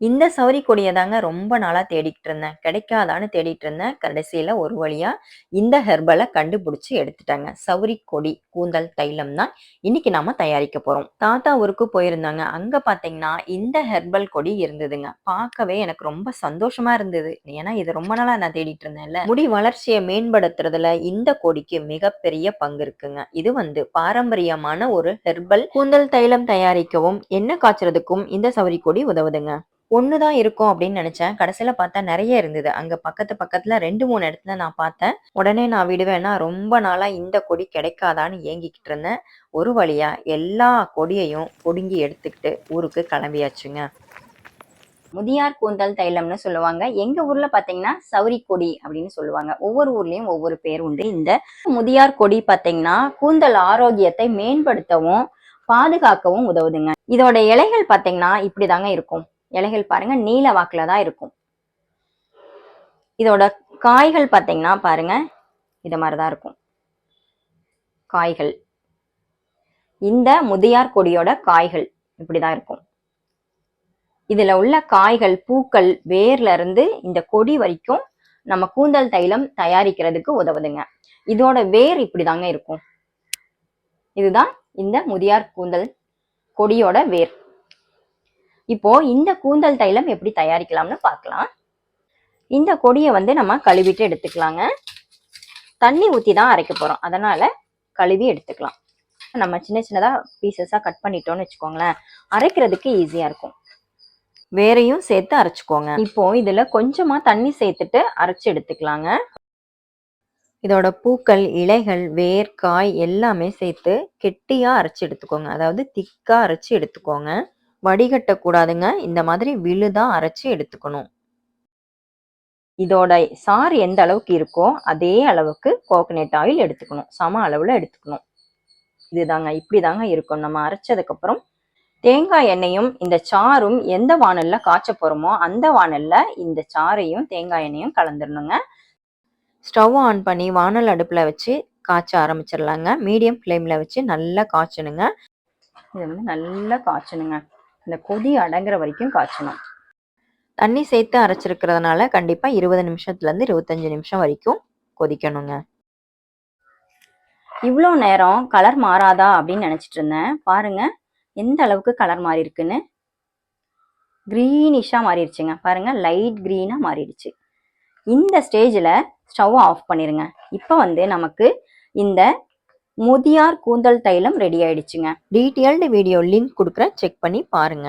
இந்த சௌரி கொடிய தாங்க ரொம்ப நாளா தேடிக்கிட்டு இருந்தேன். கிடைக்காதான்னு தேடிட்டு இருந்தேன். கடைசியில ஒரு வழியா இந்த ஹெர்பல கண்டுபிடிச்சு எடுத்துட்டாங்க. சௌரி கொடி கூந்தல் தைலம் தான் இன்னைக்கு நாம தயாரிக்க போறோம். தாத்தா ஊருக்கு போயிருந்தாங்க. அங்க பாத்தீங்கன்னா இந்த ஹெர்பல் கொடி இருந்ததுங்க. பார்க்கவே எனக்கு ரொம்ப சந்தோஷமா இருந்தது. ஏன்னா இது ரொம்ப நாளா நான் தேடிட்டு இருந்தேன்ல. முடி வளர்ச்சியை மேம்படுத்துறதுல இந்த கொடிக்கு மிகப்பெரிய பங்கு இருக்குங்க. இது பாரம்பரியமான ஒரு ஹெர்பல் கூந்தல் தைலம் தயாரிக்கவும் எண்ணெய் காய்ச்சறதுக்கும் இந்த சௌரி கொடி உதவுதுங்க. ஒண்ணுதான் இருக்கும் அப்படின்னு நினைச்சேன். கடைசியில பார்த்தா நிறைய இருந்தது. அங்க பக்கத்துல 2, 3 இடத்துல நான் பார்த்தேன். உடனே நான் விடுவேன்னா ரொம்ப நாளா இந்த கொடி கிடைக்காதான்னு ஏங்கிக்கிட்டு இருந்தேன். ஒரு வழியா எல்லா கொடியையும் புடுங்கி எடுத்துக்கிட்டு ஊருக்கு கிளம்பியாச்சுங்க. முதியார் கூந்தல் தைலம்னு சொல்லுவாங்க. எங்க ஊர்ல பாத்தீங்கன்னா சௌரி கொடி அப்படின்னு சொல்லுவாங்க. ஒவ்வொரு ஊர்லயும் ஒவ்வொரு பேர் உண்டு. இந்த முதியார் கொடி பாத்தீங்கன்னா கூந்தல் ஆரோக்கியத்தை மேம்படுத்தவும் பாதுகாக்கவும் உதவுதுங்க. இதோட இலைகள் பாத்தீங்கன்னா இப்படிதாங்க இருக்கும். இலைகள் பாருங்க நீல வாக்குல தான் இருக்கும். இதோட காய்கள் பாத்தீங்கன்னா பாருங்க இத மாதிரிதான் இருக்கும் காய்கள். இந்த முதியார் கொடியோட காய்கள் இப்படிதான் இருக்கும். இதுல உள்ள காய்கள் பூக்கள் வேர்ல இருந்து இந்த கொடி வரைக்கும் நம்ம கூந்தல் தைலம் தயாரிக்கிறதுக்கு உதவுதுங்க. இதோட வேர் இப்படிதாங்க இருக்கும். இதுதான் இந்த முதியார் கூந்தல் கொடியோட வேர். இப்போ இந்த கூந்தல் தைலம் எப்படி தயாரிக்கலாம்னு பார்க்கலாம். இந்த கொடியை நம்ம கழுவிட்டு எடுத்துக்கலாங்க. தண்ணி ஊத்தி தான் அரைக்க போறோம், அதனால கழுவி எடுத்துக்கலாம். நம்ம சின்ன சின்னதா பீசஸா கட் பண்ணிட்டோம்னு வச்சுக்கோங்களேன், அரைக்கிறதுக்கு ஈஸியா இருக்கும். வேரையும் சேர்த்து அரைச்சுக்கோங்க. இப்போ இதுல கொஞ்சமா தண்ணி சேர்த்துட்டு அரைச்சு எடுத்துக்கலாங்க. இதோட பூக்கள், இலைகள், வேர், காய் எல்லாமே சேர்த்து கெட்டியா அரைச்சு எடுத்துக்கோங்க. அதாவது திக்கா அரைச்சு எடுத்துக்கோங்க. வடிகட்ட கூடாதுங்க. இந்த மாதிரி விழுதா அரைச்சு எடுத்துக்கணும். இதோட சாறு எந்த அளவுக்கு இருக்கோ அதே அளவுக்கு கோகனட் ஆயில் எடுத்துக்கணும். சம அளவுல எடுத்துக்கணும். இதுதாங்க இப்படிதாங்க இருக்கும். நம்ம அரைச்சதுக்கு அப்புறம் தேங்காய் எண்ணெயும் இந்த சாறும் எந்த வானல்ல காய்ச்ச போறோமோ அந்த வானல்ல இந்த சாறையும் தேங்காய் எண்ணெயும் கலந்துடணுங்க. ஸ்டவ் ஆன் பண்ணி வானல் அடுப்புல வச்சு காய்ச்ச ஆரம்பிச்சிடலாங்க. மீடியம் ஃப்ளேம்ல வச்சு நல்லா காய்ச்சணுங்க. இது நல்லா காய்ச்சணுங்க. இந்த கொதி அடங்குற வரைக்கும் காய்ச்சணும். தண்ணி சேர்த்து அரைச்சிருக்கிறதுனால கண்டிப்பா 20 நிமிஷத்துல இருந்து 25 நிமிஷம் வரைக்கும் கொதிக்கணுங்க. இவ்வளோ நேரம் கலர் மாறாதா அப்படின்னு நினைச்சிட்டு இருந்தேன். பாருங்க எந்த அளவுக்கு கலர் மாறி இருக்குன்னு. கிரீனிஷா மாறிடுச்சுங்க. பாருங்க லைட் கிரீனா மாறிடுச்சு. இந்த ஸ்டேஜ்ல ஸ்டவ் ஆஃப் பண்ணிருங்க. இப்போ நமக்கு இந்த முதியார் கூந்தல் தைலம் ரெடி ஆயிடுச்சுங்க. டீட்டெயில்டு வீடியோ லிங்க் கொடுக்குறேன், செக் பண்ணி பாருங்க.